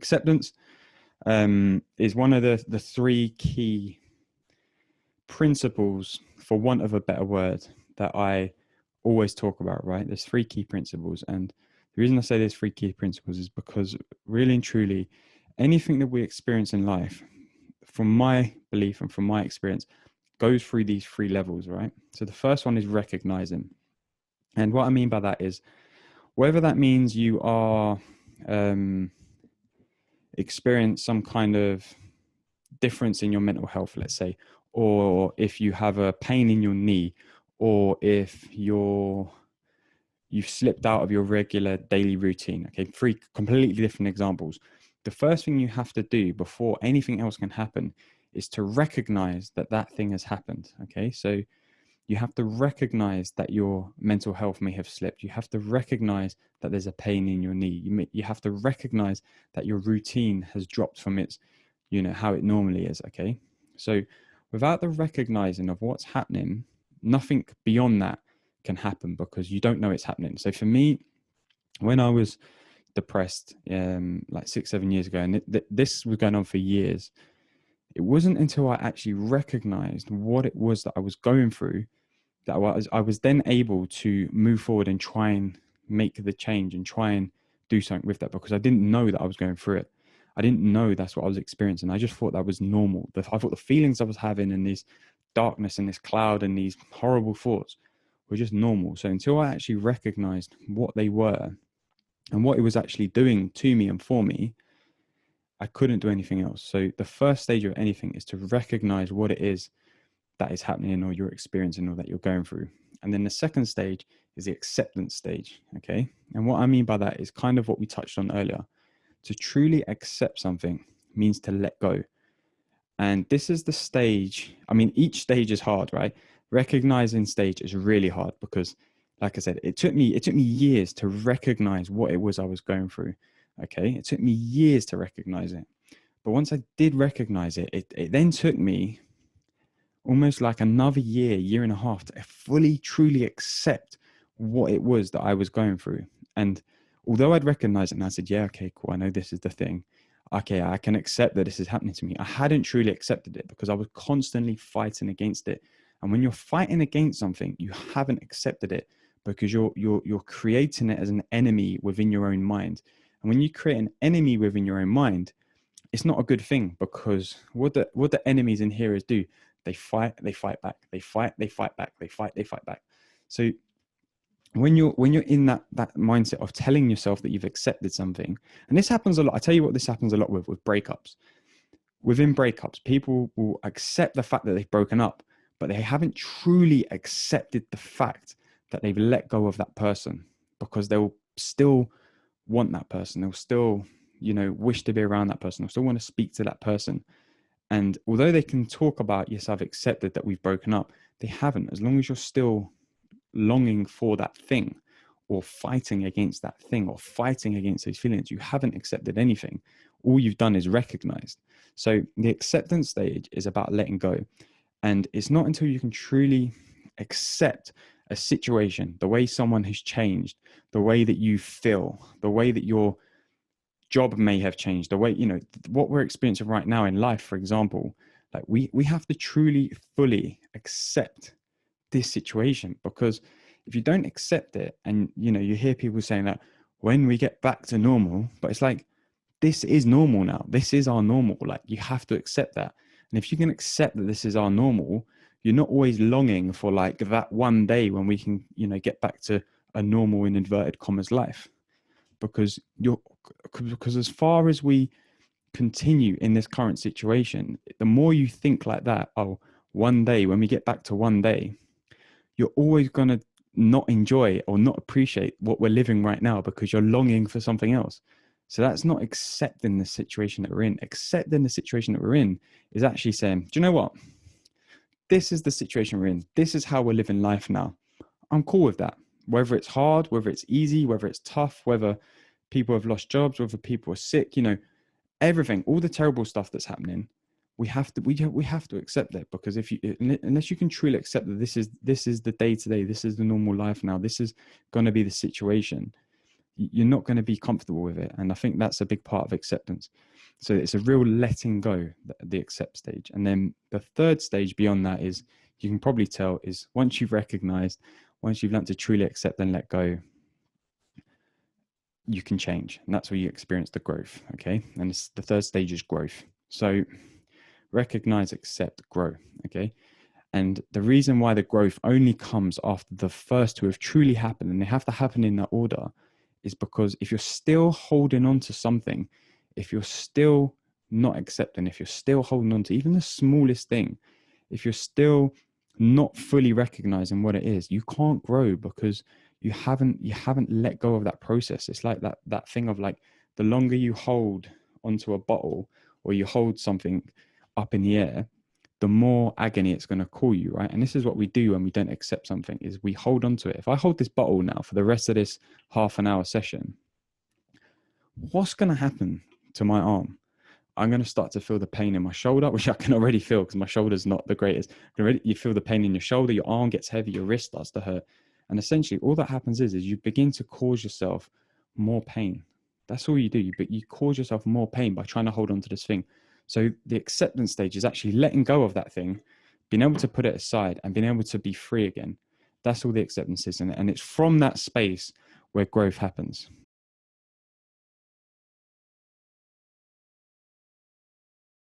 Acceptance is one of the three key principles, for want of a better word, that I always talk about, right? There's three key principles. And the reason I say there's three key principles is because really and truly, anything that we experience in life, from my belief and from my experience, goes through these three levels, right? So the first one is recognizing. And what I mean by that is, whether that means you are experience some kind of difference in your mental health, let's say, or if you have a pain in your knee, or if you've slipped out of your regular daily routine. Okay, three completely different examples. The first thing you have to do before anything else can happen is to recognize that that thing has happened. Okay, so you have to recognize that your mental health may have slipped. You have to recognize that there's a pain in your knee. You have to recognize that your routine has dropped from its, how it normally is. Okay. So without the recognizing of what's happening, nothing beyond that can happen, because you don't know it's happening. So for me, when I was depressed, like 6-7 years ago, and this was going on for years, it wasn't until I actually recognized what it was that I was going through that I was then able to move forward and try and make the change and try and do something with that, because I didn't know that I was going through it. I didn't know that's what I was experiencing. I just thought that was normal. I thought the feelings I was having and this darkness and this cloud and these horrible thoughts were just normal. So until I actually recognized what they were and what it was actually doing to me and for me, I couldn't do anything else. So the first stage of anything is to recognize what it is that is happening or you're experiencing or that you're going through. And then the second stage is the acceptance stage. Okay. And what I mean by that is kind of what we touched on earlier. To truly accept something means to let go. And this is the stage. I mean, each stage is hard, right? Recognizing stage is really hard because, like I said, it took me years to recognize what it was I was going through. Okay. It took me years to recognize it. But once I did recognize it, it then took me almost like another year and a half to fully, truly accept what it was that I was going through. And although I'd recognized it and I said, yeah, okay, cool, I know this is the thing. Okay, I can accept that this is happening to me. I hadn't truly accepted it because I was constantly fighting against it. And when you're fighting against something, you haven't accepted it because you're creating it as an enemy within your own mind. And when you create an enemy within your own mind, it's not a good thing, because what the enemies and heroes do, they fight back, they fight back, they fight back. So when you're in that mindset of telling yourself that you've accepted something, and this happens a lot. I tell you what, this happens a lot with breakups. Within breakups, people will accept the fact that they've broken up, but they haven't truly accepted the fact that they've let go of that person, because they'll still want that person. They'll still, wish to be around that person. They'll still want to speak to that person. And although they can talk about, yes, I've accepted that we've broken up, they haven't. As long as you're still longing for that thing or fighting against that thing or fighting against those feelings, you haven't accepted anything. All you've done is recognized. So the acceptance stage is about letting go. And it's not until you can truly accept a situation, the way someone has changed, the way that you feel, the way that your job may have changed, the way, what we're experiencing right now in life, for example, like we have to truly, fully accept this situation, because if you don't accept it, and, you hear people saying that when we get back to normal, but it's like, this is normal now. This is our normal. Like, you have to accept that. And if you can accept that this is our normal, you're not always longing for like that one day when we can, get back to a normal, in inverted commas, life. Because as far as we continue in this current situation, the more you think like that, oh, one day, when we get back to one day, you're always going to not enjoy or not appreciate what we're living right now, because you're longing for something else. So that's not accepting the situation that we're in. Accepting the situation that we're in is actually saying, do you know what? This is the situation we're in. This is how we're living life now. I'm cool with that. Whether it's hard, whether it's easy, whether it's tough, whether people have lost jobs, whether people are sick, everything, all the terrible stuff that's happening, we have to accept that. Because unless you can truly accept that this is the day to day, this is the normal life now, this is going to be the situation, you're not going to be comfortable with it. And I think that's a big part of acceptance. So it's a real letting go, the accept stage. And then the third stage beyond that is, you can probably tell, is once you've recognized, once you've learned to truly accept and let go, you can change. And that's where you experience the growth. Okay. And the third stage is growth. So recognize, accept, grow. Okay. And the reason why the growth only comes after the first two have truly happened, and they have to happen in that order, is because if you're still holding on to something, if you're still not accepting, if you're still holding on to even the smallest thing, if you're still not fully recognizing what it is, you can't grow, because you haven't let go of that process. It's like that thing of like, the longer you hold onto a bottle, or you hold something up in the air, the more agony it's going to cause you, right? And this is what we do when we don't accept something, is we hold on to it. If I hold this bottle now for the rest of this half an hour session, what's going to happen to my arm? I'm going to start to feel the pain in my shoulder, which I can already feel because my shoulder's not the greatest. You feel the pain in your shoulder, your arm gets heavy, your wrist starts to hurt. And essentially all that happens is you begin to cause yourself more pain. That's all you do. But you cause yourself more pain by trying to hold on to this thing. So the acceptance stage is actually letting go of that thing, being able to put it aside and being able to be free again. That's all the acceptance is. And it's from that space where growth happens.